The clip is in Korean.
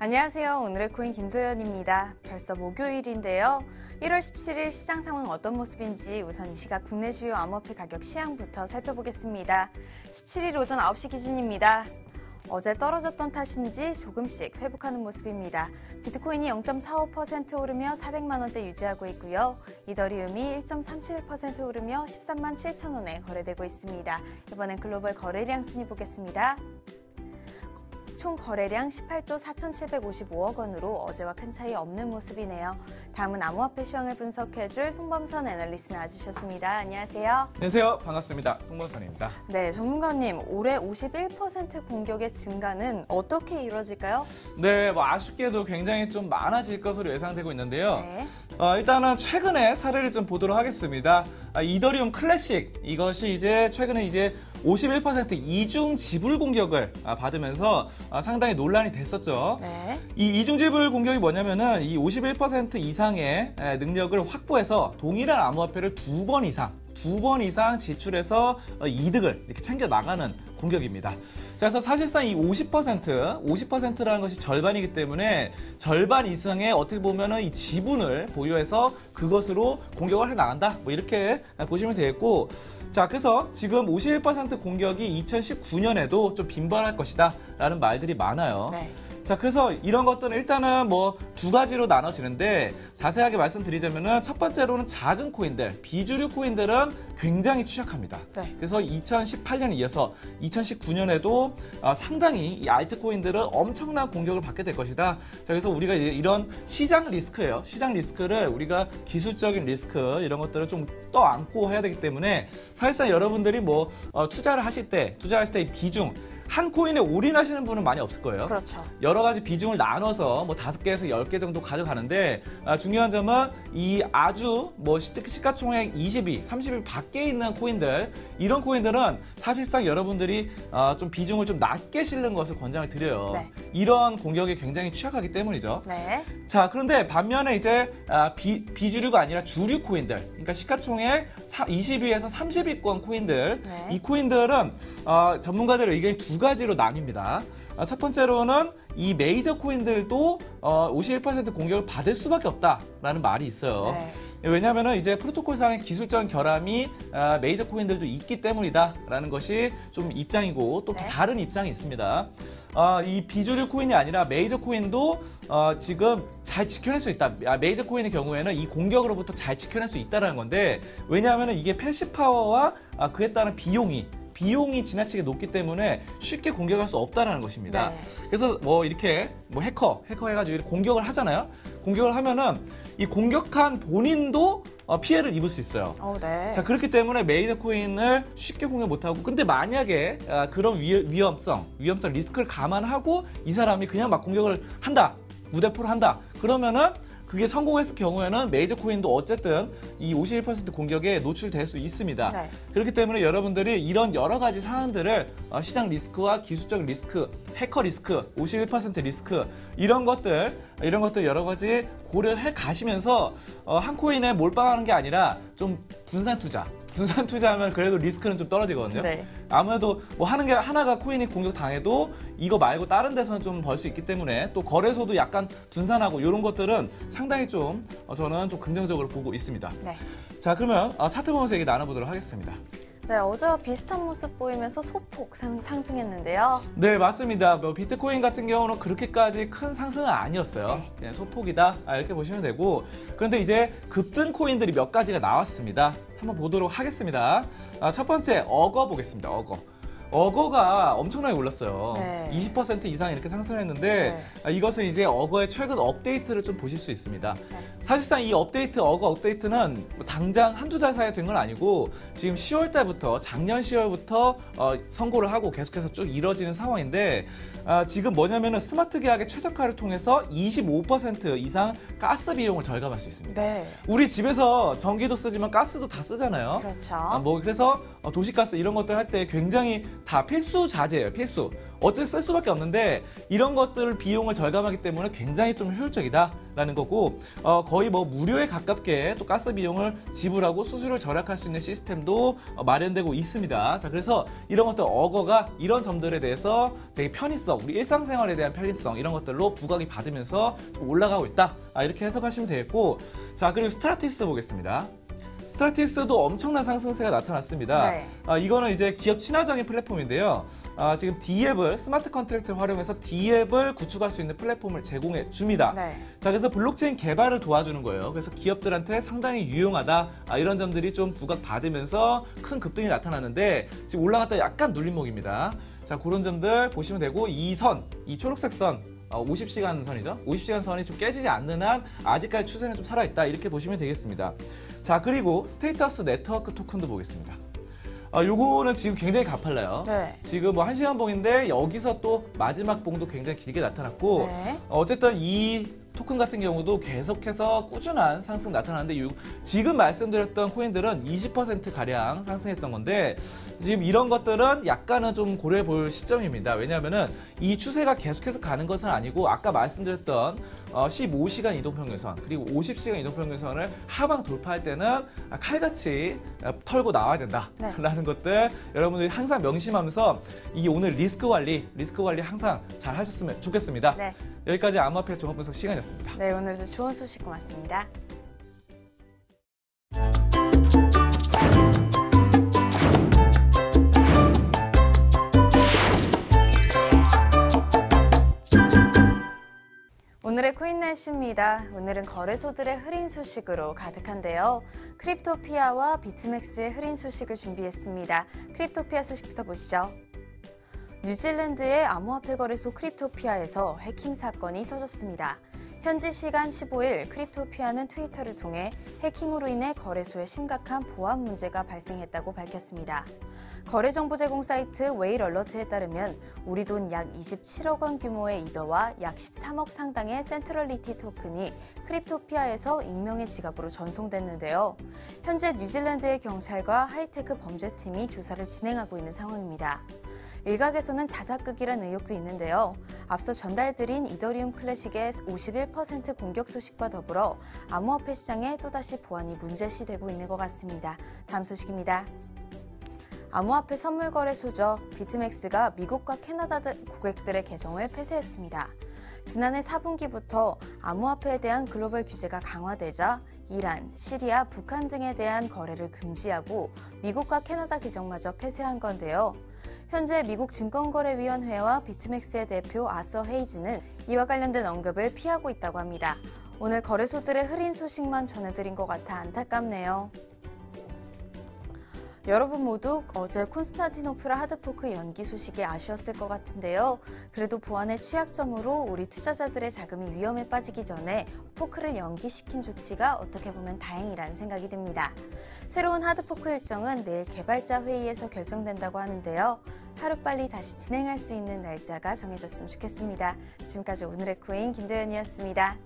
안녕하세요. 오늘의 코인 김도연입니다. 벌써 목요일인데요. 1월 17일 시장 상황 어떤 모습인지 우선 이 시각 국내 주요 암호화폐 가격 시향부터 살펴보겠습니다. 17일 오전 9시 기준입니다. 어제 떨어졌던 탓인지 조금씩 회복하는 모습입니다. 비트코인이 0.45% 오르며 400만 원대 유지하고 있고요. 이더리움이 1.37% 오르며 13만 7천 원에 거래되고 있습니다. 이번엔 글로벌 거래량 순위 보겠습니다. 총 거래량 18조 4,755억 원으로 어제와 큰 차이 없는 모습이네요. 다음은 암호화폐 시황을 분석해줄 송범선 애널리스트 나와주셨습니다. 안녕하세요. 안녕하세요. 반갑습니다. 송범선입니다. 네, 전문가님, 올해 51% 공격의 증가는 어떻게 이루어질까요? 네, 아쉽게도 굉장히 좀 많아질 것으로 예상되고 있는데요. 네. 일단은 최근에 사례를 좀 보도록 하겠습니다. 이더리움 클래식, 이것이 최근에 51% 이중 지불 공격을 받으면서 상당히 논란이 됐었죠. 네. 이 이중 지불 공격이 뭐냐면은 이 51% 이상의 능력을 확보해서 동일한 암호화폐를 두 번 이상 지출해서 이득을 이렇게 챙겨 나가는 공격입니다. 자, 그래서 사실상 이 50%라는 것이 절반이기 때문에 절반 이상의 어떻게 보면은 이 지분을 보유해서 그것으로 공격을 해 나간다. 뭐 이렇게 보시면 되겠고, 자, 그래서 지금 51% 공격이 2019년에도 좀 빈번할 것이다라는 말들이 많아요. 네. 자, 그래서 이런 것들은 일단은 두 가지로 나눠지는데, 자세하게 말씀드리자면은 첫 번째로는 작은 코인들, 비주류 코인들은 굉장히 취약합니다. 네. 그래서 2018년에 이어서 2019년에도 상당히 이 알트코인들은 엄청난 공격을 받게 될 것이다. 자, 그래서 우리가 이런 시장 리스크예요. 시장 리스크를 우리가 기술적인 리스크 이런 것들을 좀 떠안고 해야 되기 때문에 사실상 여러분들이 투자를 하실 때 이 비중 한 코인에 올인하시는 분은 많이 없을 거예요. 그렇죠. 여러 가지 비중을 나눠서 5개에서 10개 정도 가져가는데, 중요한 점은 이 아주 시가총액 20위, 30위 밖에 있는 코인들, 이런 코인들은 사실상 여러분들이 좀 비중을 좀 낮게 실는 것을 권장을 드려요. 네. 이런 공격에 굉장히 취약하기 때문이죠. 네. 자, 그런데 반면에 비주류가 아니라 주류 코인들, 그러니까 시가총액 20위에서 30위권 코인들, 네. 이 코인들은 전문가들의 의견이 두 가지로 나뉩니다. 첫 번째로는 이 메이저 코인들도 51% 공격을 받을 수밖에 없다라는 말이 있어요. 네. 왜냐하면 프로토콜상의 기술적 결함이 메이저 코인들도 있기 때문이다라는 것이 좀 입장이고, 또 네. 다른 입장이 있습니다. 이 비주류 코인이 아니라 메이저 코인도 지금 잘 지켜낼 수 있다. 메이저 코인의 경우에는 이 공격으로부터 잘 지켜낼 수 있다는 건데, 왜냐하면 이게 패시 파워와 그에 따른 비용이 지나치게 높기 때문에 쉽게 공격할 수 없다는 것입니다. 네. 그래서 이렇게 해커 해가지고 이렇게 공격을 하잖아요. 공격을 하면은 이 공격한 본인도 피해를 입을 수 있어요. 네. 자, 그렇기 때문에 메이저 코인을 쉽게 공격 못하고, 근데 만약에 그런 위험성 리스크를 감안하고 이 사람이 그냥 막 공격을 한다, 무대포를 한다, 그러면은 그게 성공했을 경우에는 메이저 코인도 어쨌든 이 51% 공격에 노출될 수 있습니다. 네. 그렇기 때문에 여러분들이 이런 여러 가지 사안들을 시장 리스크와 기술적 리스크, 해커 리스크, 51% 리스크 이런 것들 여러 가지 고려해 가시면서 한 코인에 몰빵하는 게 아니라 좀 분산 투자하면 그래도 리스크는 좀 떨어지거든요. 네. 아무래도 하나가 코인이 공격당해도 이거 말고 다른 데서는 좀 벌 수 있기 때문에, 또 거래소도 약간 분산하고 이런 것들은 상당히 저는 좀 긍정적으로 보고 있습니다. 네. 자, 그러면 차트 보면서 얘기 나눠보도록 하겠습니다. 네, 어제와 비슷한 모습 보이면서 소폭 상승했는데요. 네, 맞습니다. 비트코인 같은 경우는 그렇게까지 큰 상승은 아니었어요. 네. 그냥 소폭이다, 이렇게 보시면 되고, 그런데 이제 급등 코인들이 몇 가지가 나왔습니다. 한번 보도록 하겠습니다. 첫 번째, 어거 보겠습니다. 어거가 엄청나게 올랐어요. 네. 20% 이상 이렇게 상승했는데, 이것은 어거의 최근 업데이트를 좀 보실 수 있습니다. 네. 사실상 이 어거 업데이트는 당장 한두 달 사이에 된 건 아니고, 지금 10월 달부터, 작년 10월부터 선고를 하고 계속해서 쭉 이뤄지는 상황인데, 지금 뭐냐면은 스마트 계약의 최적화를 통해서 25% 이상 가스 비용을 절감할 수 있습니다. 네. 우리 집에서 전기도 쓰지만 가스도 다 쓰잖아요. 그렇죠. 그래서 도시가스 이런 것들 할 때 굉장히 다 필수 자재예요. 필수. 어쨌든 쓸 수밖에 없는데 이런 것들 비용을 절감하기 때문에 굉장히 좀 효율적이다라는 거고 거의 뭐 무료에 가깝게 또 가스 비용을 지불하고 수수료를 절약할 수 있는 시스템도 마련되고 있습니다. 자, 그래서 이런 것들 어거가 이런 점들에 대해서 되게 편의성, 우리 일상생활에 대한 편의성 이런 것들로 부각이 받으면서 좀 올라가고 있다. 이렇게 해석하시면 되겠고, 자, 그리고 스트라티스 보겠습니다. 스트라티스도 엄청난 상승세가 나타났습니다. 네. 이거는 이제 기업 친화적인 플랫폼인데요. 지금 D앱을 스마트 컨트랙트를 활용해서 D앱을 구축할 수 있는 플랫폼을 제공해 줍니다. 네. 자, 그래서 블록체인 개발을 도와주는 거예요. 그래서 기업들한테 상당히 유용하다. 이런 점들이 좀 부각 받으면서 큰 급등이 나타났는데 지금 올라갔다 약간 눌림목입니다. 자, 그런 점들 보시면 되고, 이 초록색 선 50시간 선이죠. 50시간 선이 좀 깨지지 않는 한 아직까지 추세는 좀 살아있다. 이렇게 보시면 되겠습니다. 자, 그리고 스테이터스 네트워크 토큰도 보겠습니다. 요거는 지금 굉장히 가팔라요. 네. 지금 뭐 1시간 봉인데 여기서 또 마지막 봉도 굉장히 길게 나타났고, 네. 어쨌든 이 토큰 같은 경우도 계속해서 꾸준한 상승 나타나는데 지금 말씀드렸던 코인들은 20%가량 상승했던 건데 지금 이런 것들은 약간은 좀 고려해 볼 시점입니다. 왜냐하면은 이 추세가 계속해서 가는 것은 아니고 아까 말씀드렸던 15시간 이동평균선 그리고 50시간 이동평균선을 하방 돌파할 때는 칼같이 털고 나와야 된다라는 것들 여러분들이 항상 명심하면서 이 오늘 리스크 관리 항상 잘 하셨으면 좋겠습니다. 네. 여기까지 암호화폐 종합 분석 시간이었습니다. 네, 오늘도 좋은 소식 고맙습니다. 오늘의 코인 날씨입니다. 오늘은 거래소들의 흐린 소식으로 가득한데요. 크립토피아와 비트맥스의 흐린 소식을 준비했습니다. 크립토피아 소식부터 보시죠. 뉴질랜드의 암호화폐 거래소 크립토피아에서 해킹 사건이 터졌습니다. 현지 시간 15일 크립토피아는 트위터를 통해 해킹으로 인해 거래소에 심각한 보안 문제가 발생했다고 밝혔습니다. 거래정보 제공 사이트 웨일얼러트에 따르면 우리 돈 약 27억 원 규모의 이더와 약 13억 상당의 센트럴리티 토큰이 크립토피아에서 익명의 지갑으로 전송됐는데요. 현재 뉴질랜드의 경찰과 하이테크 범죄팀이 조사를 진행하고 있는 상황입니다. 일각에서는 자작극이란 의혹도 있는데요. 앞서 전달드린 이더리움 클래식의 51% 공격 소식과 더불어 암호화폐 시장에 또다시 보안이 문제시되고 있는 것 같습니다. 다음 소식입니다. 암호화폐 선물 거래소죠. 비트맥스가 미국과 캐나다 고객들의 계정을 폐쇄했습니다. 지난해 4분기부터 암호화폐에 대한 글로벌 규제가 강화되자 이란, 시리아, 북한 등에 대한 거래를 금지하고 미국과 캐나다 계정마저 폐쇄한 건데요. 현재 미국 증권거래위원회와 비트맥스의 대표 아서 헤이즈는 이와 관련된 언급을 피하고 있다고 합니다. 오늘 거래소들의 흐린 소식만 전해드린 것 같아 안타깝네요. 여러분 모두 어제 콘스탄티노플 하드포크 연기 소식이 아쉬웠을 것 같은데요. 그래도 보안의 취약점으로 우리 투자자들의 자금이 위험에 빠지기 전에 포크를 연기시킨 조치가 어떻게 보면 다행이라는 생각이 듭니다. 새로운 하드포크 일정은 내일 개발자 회의에서 결정된다고 하는데요. 하루빨리 다시 진행할 수 있는 날짜가 정해졌으면 좋겠습니다. 지금까지 오늘의 코인 김도연이었습니다.